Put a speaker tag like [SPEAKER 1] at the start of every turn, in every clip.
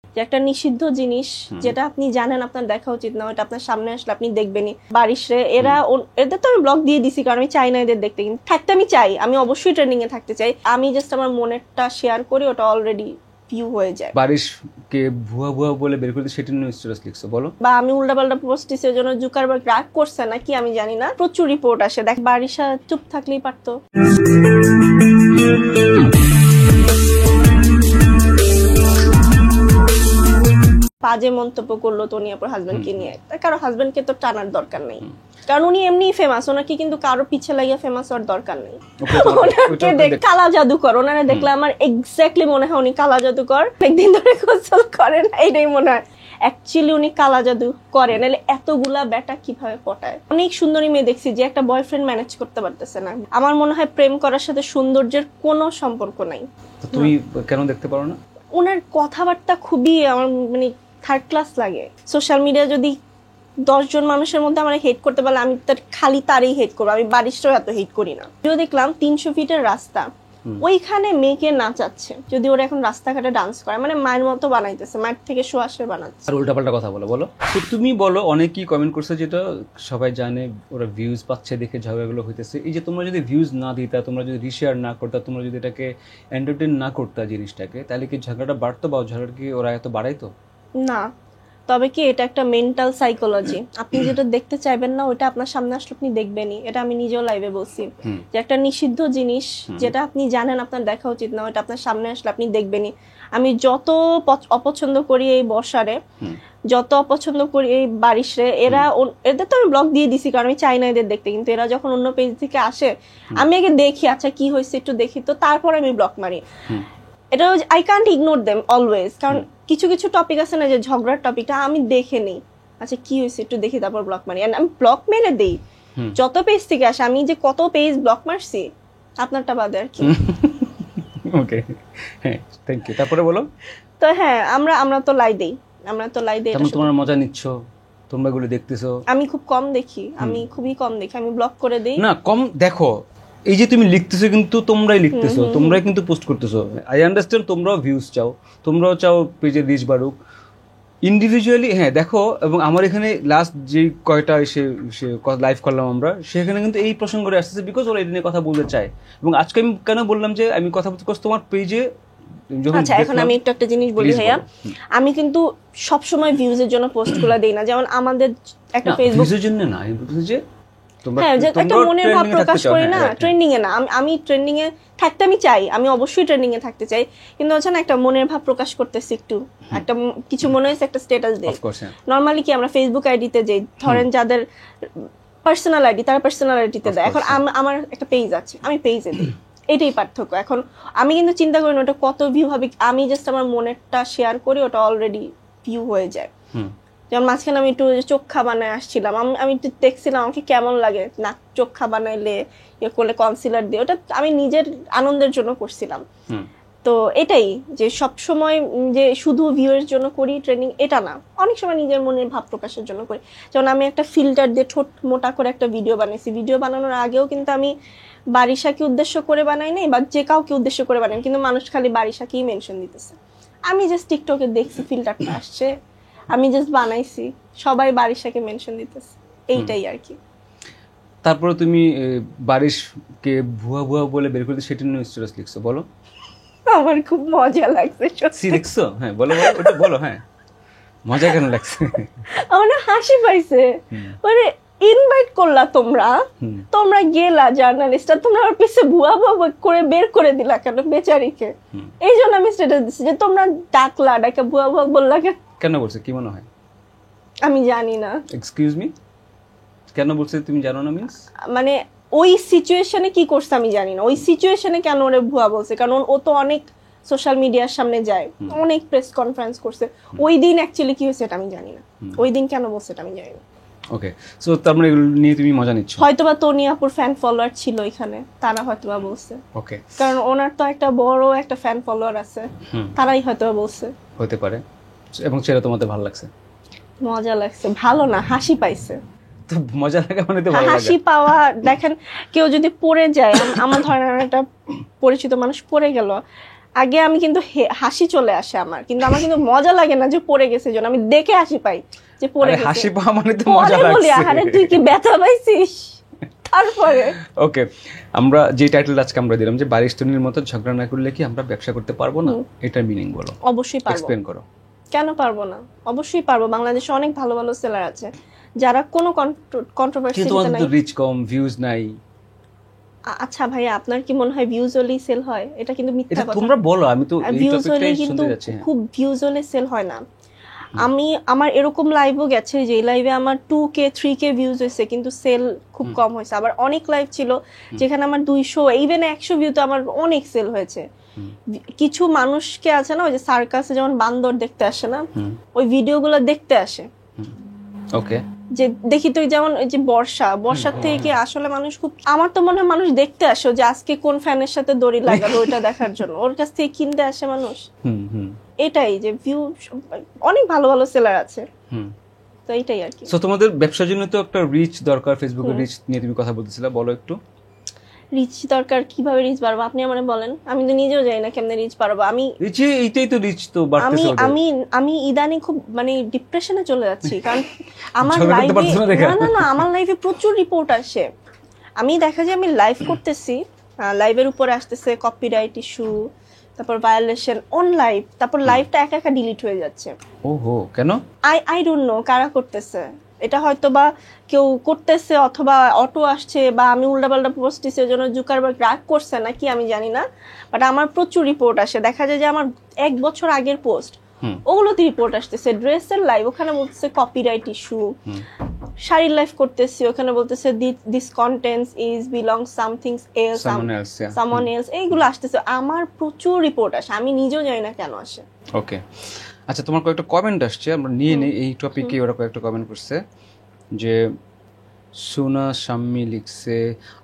[SPEAKER 1] যে একটা নিষিদ্ধ জিনিস যেটা আপনি জানেন আপনার দেখা উচিত না, ওটা আপনার সামনে আসলে আপনি দেখবেনই। বারিশে এদের তো আমি ব্লক দিয়ে দিছি, কারণ আমি চাই না এদের দেখতে, কিন্তু থাকতে আমি চাই, আমি অবশ্যই ট্রেন্ডিং এ থাকতে চাই। আমি জাস্ট আমার মনেরটা শেয়ার করি, ওটা অলরেডি ভিউ হয়ে যায়।
[SPEAKER 2] বারিশকে ভুয়া ভুয়া বলে বের করে সেটা নিয়ে স্ট্যাটাস লিখছো বলো,
[SPEAKER 1] বা আমি উল্টাপাল্টা পোস্ট দিছি, এর জন্য জুকারবার্গ রাগ করছে নাকি আমি জানি না, প্রচুর রিপোর্ট আসে। দেখ বারিশা চুপ থাকলেই পারতো। বাজে মন্তব্য করলো তনিয়াপুর হাজবেন্ডকে নিয়ে, কারো হাজবেন্ডকে তো টানার দরকার নেই, কারণ উনি এমনি ফেমাস, ওনাকে কিন্তু কারো পিছে লাগিয়ে ফেমাস হওয়ার দরকার নেই। ওনাকে দেখ কালা জাদুকর, ওনারা দেখলে আমার এক্স্যাক্টলি মনে হয় উনি কালা জাদুকর, একদিন ধরে গোসল করেন, এইটাই মনে হয় অ্যাকচুয়ালি উনি কালা জাদু করেন, নাহলে এতগুলা বেটা কিভাবে পটায়। অনেক সুন্দরী মেয়ে দেখছি যে একটা বয়ফ্রেন্ড ম্যানেজ করতে পারতেছে না। আমার মনে হয় প্রেম করার সাথে সৌন্দর্যের কোনো সম্পর্ক নাই।
[SPEAKER 2] তুমি কেন দেখতে পারো না?
[SPEAKER 1] ওনার কথাবার্তা খুবই আমার মানে থার্ড ক্লাস লাগে। সোশ্যাল মিডিয়া যদি 10 জন মানুষের মধ্যে আমার হেট করতে পারলে আমি তার খালি তারই হেট করবো, আমি বারিশটাও এত হেট করি না। যদিও দেখলাম 300 ফিটের রাস্তা, ওইখানে মেয়েকে নাচাচ্ছে, যদি ওরা এখন রাস্তাঘাটে ডান্স করে, মানে মায়ের মতো বানাইতেছে, মায়ের থেকে সোয়াশে বানাচ্ছে।
[SPEAKER 2] আর উল্টাপাল্টা কথা বলো। তো তুমি বলো, অনেকেই কমেন্ট করছে, যেটা সবাই জানে, ওরা ভিউজ পাচ্ছে দেখে ঝগড়াগুলো হইতেছে। এই যে তোমরা যদি ভিউজ না দিতা, তোমরা যদি রিশেয়ার না করতা, তোমরা যদি এটাকে এন্টারটেইন না করতা জিনিসটাকে, তাহলে কি ঝগড়াটা বাড়তো বা ঝগড়া কি ওরা এত বাড়াইতো
[SPEAKER 1] না? তবে কি এটা একটা মেন্টাল সাইকোলজি, আপনি যেটা দেখতে চাইবেন না ওটা আপনার সামনে আসলে আপনি দেখবেনই। এটা আমি নিজেও লাইভে বলছি যে একটা নিষিদ্ধ জিনিস যেটা আপনি জানেন আপনার দেখা উচিত না, ওটা আপনার সামনে আসলে আপনি দেখবেনই। আমি যত অপছন্দ করি এই বর্ষারে, যত অপছন্দ করি এই বারিশে, এদের তো আমি ব্লক দিয়ে দিছি, কারণ আমি চাই না এদের দেখতে, কিন্তু এরা যখন অন্য পেজ থেকে আসে আমি আগে দেখি, আচ্ছা কি হয়েছে একটু দেখি, তো তারপর আমি ব্লক মারি। এটা I can't ignore them always, কারণ কিছু কিছু টপিক আছে না যে ঝগড়ার টপিকটা আমি দেখে নেই, আচ্ছা কি হয়েছে একটু দেখি, তারপর ব্লক মারি। আমি ব্লক মেরে দেই যত পেজ থেকে আসে। আমি যে কত পেজ ব্লক মারছি আপনারটা বাদে আর কি।
[SPEAKER 2] ওকে, হ্যাঁ, থ্যাংক ইউ। তারপরে বলো।
[SPEAKER 1] তো হ্যাঁ, আমরা তো লাই দেই,
[SPEAKER 2] তোমরা মজা নিচ্ছ, তোমরা এগুলো দেখতেছো।
[SPEAKER 1] আমি খুব কম দেখি, আমি খুবই কম দেখি, আমি ব্লক করে দেই।
[SPEAKER 2] না কম দেখো, এই যে তুমি লিখতেছো কিন্তু তোমরাই লিখতেছো, তোমরাই কিন্তু পোস্ট করতেছো। আই আন্ডারস্ট্যান্ড তোমরাও ভিউজ চাও, তোমরাও চাও পেজে রিচ বাড়ুক ইন্ডিভিজুয়ালি। হ্যাঁ দেখো, এবং আমার এখানে লাস্ট যে কয়টা এসে লাইভ করলাম আমরা, সেখানে কিন্তু এই প্রসঙ্গটা আসতেছে, বিকজ ওরা এটা নিয়ে কথা বলতে চায়। এবং আজকে আমি কেন বললাম যে আমি কথা বলতে, তোমার পেজে।
[SPEAKER 1] আচ্ছা, এখন আমি একটা জিনিস বলি ভাইয়া, আমি কিন্তু সবসময় ভিউজের জন্য পোস্ট গুলা দেই না। যেমন আমাদের একটা ফেসবুক
[SPEAKER 2] ভিউজের জন্য না, আমি বলছি যে
[SPEAKER 1] হ্যাঁ, যে একটা মনের ভাব প্রকাশ করি না, ট্রেন্ডিং এ না। আমি ট্রেন্ডিং এ থাকতে আমি চাই, আমি অবশ্যই ট্রেন্ডিং এ থাকতে চাই, কিন্তু হচ্ছে না একটা মনের ভাব প্রকাশ করতেছি, একটু একটা কিছু মনে হয়েছে একটা স্ট্যাটাস দেই। নরমালি কি আমরা ফেসবুক আইডিতে যাই, ধরেন যাদের পার্সোনাল আইডি তারা পার্সোনাল আইডিতে দেয়। এখন আমার একটা পেজ আছে, আমি পেজে দিই, এটাই পার্থক্য। এখন আমি কিন্তু চিন্তা করি না ওটা কত ভিউ হবে, আমি জাস্ট আমার মনেরটা শেয়ার করি, ওটা অলরেডি ভিউ হয়ে যায়। যেমন মাঝখানে আমি একটু চোখা বানায় আসছিলাম, আমি একটু দেখছিলাম আমাকে কেমন লাগে না চোখা বানাইলে, ইয়ে করলে কনসিলার দিয়ে, ওটা আমি নিজের আনন্দের জন্য করছিলাম। তো এটাই যে সব সময় যে শুধু ভিউয়ের জন্য করি ট্রেনিং, এটা না, অনেক সময় নিজের মনের ভাব প্রকাশের জন্য করি। যেমন আমি একটা ফিল্টার দিয়ে ঠোঁট মোটা করে একটা ভিডিও বানাইছি, ভিডিও বানানোর আগেও কিন্তু আমি বারিশাকে উদ্দেশ্য করে বানাই নাই, বা যে কাউকে উদ্দেশ্য করে বানাই, কিন্তু মানুষ খালি বারিশাকেই মেনশন দিতেছে। আমি জাস্ট টিকটকে দেখছি ফিল্টারটা আসছে, আমি জাস্ট বানাইছি, সবাই বারিশাকে মেনশন দিতেছে, এইটাই আর কি।
[SPEAKER 2] তারপরে তুমি বারিশকে ভুয়া ভুয়া বলে বের করে সেটা নিয়ে স্ট্যাটাস লিখছো বলো।
[SPEAKER 1] আমার খুব মজা লাগছে সত্যি।
[SPEAKER 2] লিখছো? হ্যাঁ বলো ওটা বলো। হ্যাঁ, মজা কেন লাগছে?
[SPEAKER 1] আমার না হাসি পাইছে, মানে ইনভাইট করলা তোমরা গেলা জার্নালিস্টরা, তোমরা আমার পিছে ভুয়া ভুয়া করে বের করে দিলা কেন বেচারিকে? এই জন্য আমি স্ট্যাটাস দিচ্ছি যে তোমরা ডাকলা, ডাকে ভুয়া ভুয়া বললা
[SPEAKER 2] কেন বলছে কি মনে হয়?
[SPEAKER 1] আমি জানি না।
[SPEAKER 2] এক্সকিউজ মি, কেন বলছে তুমি জানো না? মিন্স
[SPEAKER 1] মানে ওই সিচুয়েশনে কি করছে আমি জানি না, ওই সিচুয়েশনে কেন ওরে ভুয়া বলছে, কারণ ও তো অনেক সোশ্যাল মিডিয়ার সামনে যায়, অনেক প্রেস কনফারেন্স করছে। ওই দিন অ্যাকচুয়ালি কি হয়েছে এটা আমি জানি না, ওই দিন কেন বলছে এটা আমি জানি না।
[SPEAKER 2] ওকে, সো তার মানে এগুলো নিয়ে তুমি মজা নিচ্ছ?
[SPEAKER 1] হয়তোবা তনিয়াপুর ফ্যান ফলোয়ার ছিল এখানে, তারা হয়তোবা বলছে।
[SPEAKER 2] ওকে,
[SPEAKER 1] কারণ ওনার তো একটা বড় একটা ফ্যান ফলোয়ার আছে, তারাই হয়তোবা বলছে।
[SPEAKER 2] হতে পারে। এবং সেটা তোমাদের ভালো লাগছে?
[SPEAKER 1] মজা লাগছে, ভালো না, হাসি পাইছে।
[SPEAKER 2] তো মজা লাগা মানে তো ভালো লাগে।
[SPEAKER 1] হাসি পাওয়া, দেখেন কেউ যদি পড়ে যায়, আমার ধরেন একটা পরিচিত মানুষ পড়ে গেল, আগে আমি কিন্তু হাসি চলে আসে আমার, কিন্তু আমার কিন্তু মজা লাগে না যে পড়ে গেছে, জন্য আমি দেখে হাসি পাই যে পড়ে গেছে।
[SPEAKER 2] হাসি পাওয়া মানে তো মজা লাগছে।
[SPEAKER 1] বলি আরে তুই কি ব্যথা পাইছিস তারপরে।
[SPEAKER 2] ওকে, আমরা যে টাইটেল আজকে আমরা দিলাম যে বারিস্তানির মতো ঝগড়া না করলে কি আমরা ব্যবসা করতে পারবো না, এটার মিনিং বলো।
[SPEAKER 1] অবশ্যই পারবো।
[SPEAKER 2] এক্সপ্লেইন করো।
[SPEAKER 1] কেন পারবো না, অবশ্যই পারবো। বাংলাদেশে অনেক ভালো ভালো সেলার আছে যারা কোনো কন্ট্রোভার্সি
[SPEAKER 2] কিন্তু তোমাদের তো রিচ কম, ভিউজ নাই।
[SPEAKER 1] আচ্ছা ভাইয়া, আপনার কি মনে হয় ভিউজ হলেই সেল হয়? এটা কিন্তু মিথ্যা কথা।
[SPEAKER 2] তোমরা বলো, আমি তো এই টপিকটাই শুনতে যাচ্ছি।
[SPEAKER 1] খুব ভিউজ হলে সেল হয় না। আমার এরকম লাইভও গেছে যে লাইভে আমার 2K 3K ভিউজ হয়েছে কিন্তু সেল খুব কম হয়েছে। আবার অনেক লাইভ ছিল যেখানে আমার 200 ইভেন 100 ভিউতে আমার অনেক সেল হয়েছে। কিছু মানুষকে আছে না, ওই যে সার্কাসে যেমন বান্দর দেখতে আসে না, ওই ভিডিওগুলো দেখতে আসে।
[SPEAKER 2] ওকে,
[SPEAKER 1] যে দেখি তো যেমন ওই যে বর্ষার থেকে কি আসলে মানুষ খুব, আমার তো মনে হয় মানুষ দেখতে আসে যে আজকে কোন ফ্যানের সাথে দড়ি লাগালো ওইটা দেখার জন্য, ওর কাছ থেকে কিনতে আসে মানুষ। এটাই যে ভিউ, অনেক ভালো ভালো সেলার আছে, তো এইটাই আর কি।
[SPEAKER 2] সো তোমাদের ব্যবসার জন্য তো একটা রিচ দরকার, ফেসবুকের রিচ নিয়ে তুমি কথা বলতেছিলে, বলো একটু।
[SPEAKER 1] রিচ দরকার, কিভাবে রিচ বাড়বো আপনি আমারে বলেন, আমি তো নিজেও জানি না কেমনে রিচ বাড়বো। আমি
[SPEAKER 2] এইটাই তো রিচ তো বাড়তেছে।
[SPEAKER 1] আমি ইদানিং খুব মানে ডিপ্রেশনে চলে যাচ্ছি, কারণ আমার লাইভে আমার লাইভে প্রচুর রিপোর্ট আসে। আমি দেখা যায় আমি লাইভ করতেছি, লাইভের উপরে আসতেছে কপিরাইট ইস্যু, তারপর ভায়োলেশন অন লাইভ, তারপর লাইভটা একা একা ডিলিট হয়ে যাচ্ছে।
[SPEAKER 2] ওহো, কেন?
[SPEAKER 1] আই ডোন্ট নো কারা করতেছে এটা, হয়তো বা কেউ করতেছে অথবা অটো আসছে বা আমি উল্টাপাল্টা পোস্ট দিছি ওই জন্য জুকারবার্গ রাগ করছে নাকি আমি জানি না, বাট আমার প্রচুর রিপোর্ট আসে। দেখা যায় যে আমার 1 বছর আগের পোস্ট ওগুলোতে রিপোর্ট আসতেছে। ড্রেসের লাইভ ওখানে বলতেছে কপিরাইট ইস্যু, শাড়ির লাইভ করতেছি ওখানে বলতেছে this contents is belong something else, someone else, এইগুলো আসতেছে। আমার প্রচুর রিপোর্ট আসে, আমি নিজেও জানি না কেন আসে।
[SPEAKER 2] ওকে, আচ্ছা, তোমার কয়েকটা কমেন্ট আসছে, আমরা নিয়ে নেই এই টপিকে। ওরা কয়েকটা কমেন্ট করছে যে সোনা শাম্মি লিখছে,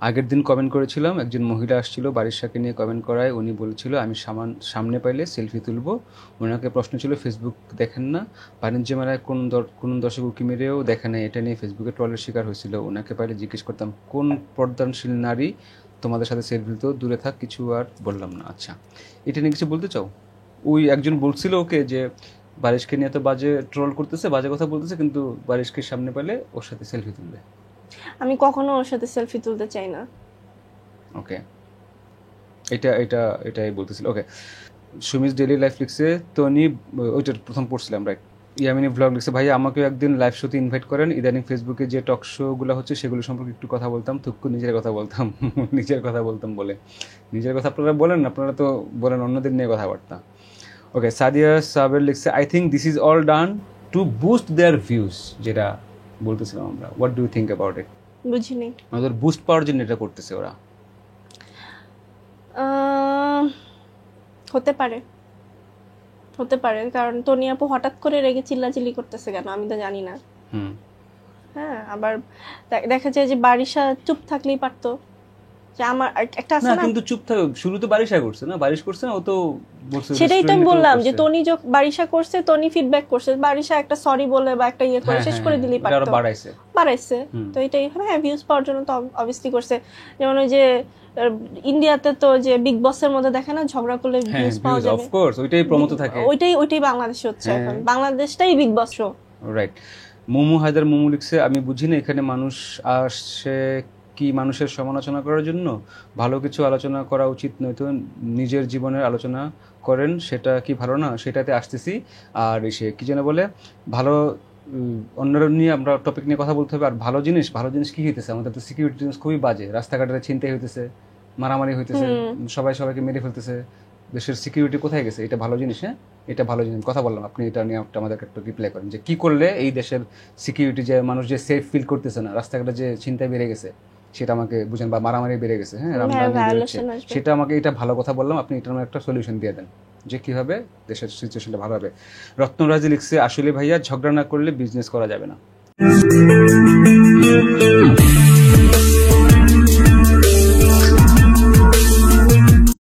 [SPEAKER 2] আগের দিন কমেন্ট করেছিলাম, একজন মহিলা আসছিল বারিশাকে নিয়ে কমেন্ট করায়, উনি বলেছিল আমি সামনে পাইলে সেলফি তুলবো। ওনাকে প্রশ্ন ছিল ফেসবুক দেখেন না, বাণিজ্য মেলায় কোন দর্শক উকি মেরেও দেখে না, এটা নিয়ে ফেসবুকে ট্রলের শিকার হয়েছিল। ওনাকে পাইলে জিজ্ঞেস করতাম কোন পর্দানশীল নারী তোমাদের সাথে সেলফি তো দূরে থাক, কিছু আর বললাম না। আচ্ছা, এটা নিয়ে কিছু বলতে চাও? ওই একজন বলছিল ওকে যে বারিশকে নিয়ে তো বাজে ট্রোল করতেছে, বাজে কথা বলতেছে, কিন্তু বারিশকে সামনে পেলে ওর সাথে সেলফি তুলবে।
[SPEAKER 1] আমি কখনো ওর সাথে সেলফি তুলতে চাই না।
[SPEAKER 2] ওকে, এটাই বলতেছিল। ওকে, সুমিস ডেইলি লাইফ লিখছে, তনি ওইটা প্রথম পড়ছিলাম, রাইট। ইয়ামিনী ব্লগ লিখছে, ভাইয়া আমাকেও একদিন লাইভ শোতে ইনভাইট করেন, ইদানিং ফেসবুকে যে টক শোগুলো হচ্ছে সেগুলো সম্পর্কে একটু কথা বলতাম। থুক্কু নিজের কথা বলতাম বলে। নিজের কথা আপনারা বলেন, আপনারা তো বলেন অন্যদের নিয়ে কথাবার্তা। ওকে, সাদিয়া সাবের লিখছে, I think this is all done to boost their views, যেটা বলতেছিলাম আমরা। What do you think about it?
[SPEAKER 1] বুঝিনি।
[SPEAKER 2] ওদের বুস্ট পাওয়ার জন্য এটা করতেছে ওরা।
[SPEAKER 1] হতে পারে, কারণ তনি আপু হঠাৎ করে রেগে চিল্লাচিল্লি করতেছে কেন আমি তো জানি না। হ্যাঁ, আবার দেখা যায় যে বারিশা চুপ থাকলেই পারতো। যে আমার একটা আছে না,
[SPEAKER 2] কিন্তু চুপ থাকে, শুরু তো বারিশা করছে না, বারিশ করছে না, ও তো বলছে।
[SPEAKER 1] সেটাই তো আমি বললাম যে তনি যে বারিশা করছে, তনি ফিডব্যাক করছে, বারিশা একটা সরি বলে বা একটা ইয়ে করে শেষ করে দিলেই পারতো। বাড়াইছে তো এটাই। হ্যাঁ, ভিউজ পাওয়ার জন্য তো অবভিয়াসলি করছে। যেমন ওই যে ইন্ডিয়াতে তো যে বিগ বসের মধ্যে দেখে না, ঝগড়া করলে ভিউজ পাওয়া যাবে,
[SPEAKER 2] অফকোর্স ওইটাই প্রমোট থাকে।
[SPEAKER 1] ওইটাই বাংলাদেশে হচ্ছে এখন, বাংলাদেশটাই বিগ বস শো,
[SPEAKER 2] রাইট। মোমো হায়দার মোমো লিখছে, আমি বুঝি না এখানে মানুষ আসে কি মানুষের সমালোচনা করার জন্য? ভালো কিছু আলোচনা করা উচিত নয়তো নিজের জীবনের আলোচনা করেন, সেটা কি ভালো না? সেটাতে আসতেছি। আর সে কি যেন বলে, ভালো অন্যরা নিয়ে আমরা টপিক নিয়ে কথা বলতে হবে। আর ভালো জিনিস কি হইতেছে? আমাদের তো সিকিউরিটি জিনিস খুবই বাজে, রাস্তাঘাটে ছিনতাই হইতেছে, মারামারি হইতেছে, সবাইকে মেরে ফেলতেছে, দেশের সিকিউরিটি কোথায় গেছে? এটা ভালো জিনিস? হ্যাঁ, এটা ভালো জিনিস, কথা বললাম। আপনি এটা নিয়ে আমাদেরকে একটু রিপ্লাই করেন যে কি করলে এই দেশের সিকিউরিটি, যে মানুষ যে সেফ ফিল করতেছে না, রাস্তাঘাটে যে ছিনতাই বেড়ে গেছে সেটা আমাকে বুঝেন, বা মারামারি বেড়ে গেছে, হ্যাঁ, সেটা আমাকে, এটা ভালো কথা বললাম, আপনি এটার একটা সলিউশন দিয়ে দেন যে কিভাবে দেশের সিচুয়েশনটা ভালো হবে। রত্নরাজি লিখছে, আসলে ভাইয়া ঝগড়া না করলে বিজনেস করা যাবে না।